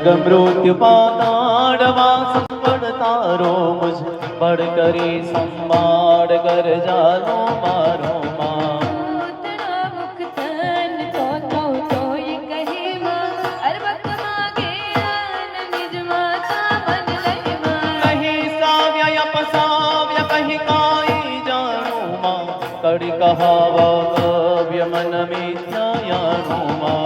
स्वर्ग मृत्यु पाताड़वास पड़तारो मुझ बड़ करे संभाड़ कर जालो मारो माँ। कहीं साव्य अपसाव्य कहीं काई जानो माँ। कड़ी कहावा काव्य मन मिथ्या यानो माँ।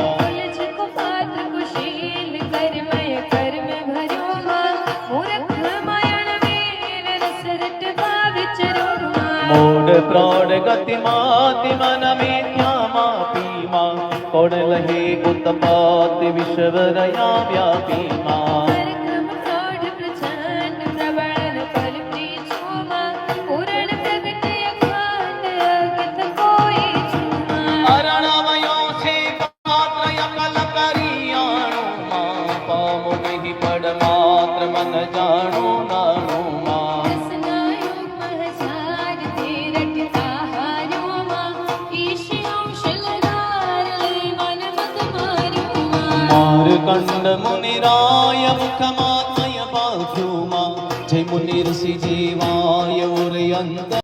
मूड प्रौढ़ गति माति मन मिथ्या मापी माँ। कोड लहे उत्पाति विश्वरया व्यापी माँ। अरणवयो से पात्र यकल करियाणु माँ। पामु नहीं पड़ मात्र मन जाणु नाणु माँ। मारकंड मुनिराय मुखमात्मय बाह्युमा। जय मुनि ऋषि जीवाय उरयंत।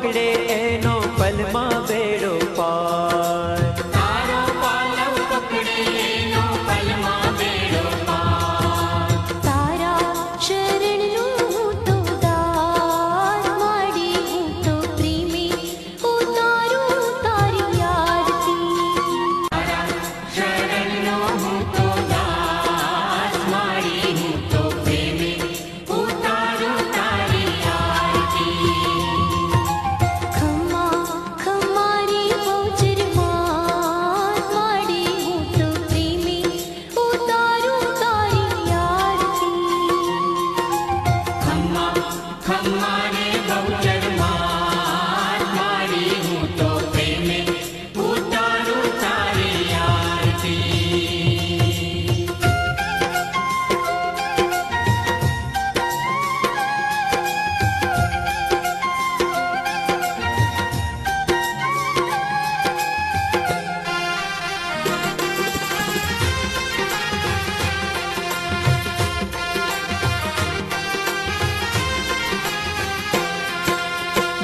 પકડે એનો પલમાં બેડો પાર. તારો પાલવ પકડે એનો પલમાં બેડો પાર. તારા શરણનું હું તો દાર માડી, હું તો પ્રેમી ઉતારું તારી આરતી. શરણનો હું તો દાસ મારી, હું તો પ્રેમી ઉતારું તારી આરતી. ખમ્મા ખમ્મારી બહુચર માત માડી, હું તો પ્રેમી ઉતારું તારી આરતી. ખમ્મા ખમ્મા રે બહુચર માત મારી, હું તો પ્રેમે ઉતારું તારી આરતી.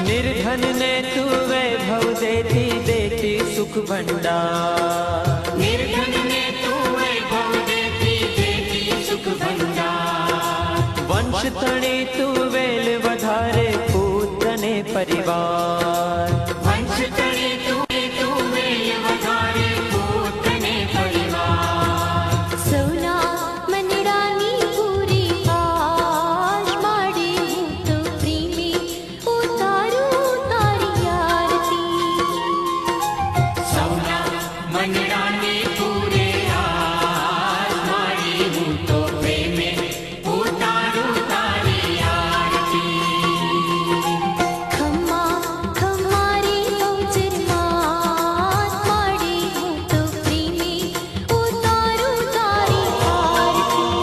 निर्धन ने तू वैभव देती देती सुख भंडार. निर्धन ने तू वैभव देती देती सुख भंडार. વંશ તણી તું વેલ વધારે પુત્રને પરિવાર. વંશ તળે તું વેલ વધારે પોતને પરિવાર. સૌના મનડાની પૂરી આશ માડી, હું તો પ્રેમી ઉતારું તારી આરતી. સૌના મનડાને પૂરે આસ મારી, હું તો પ્રેમે ઉતારું તારી આરતી. ખમ્મા ખમ્મારી બહુચર માત માડી, હું તો પ્રેમી ઉતારું તારી આરતી.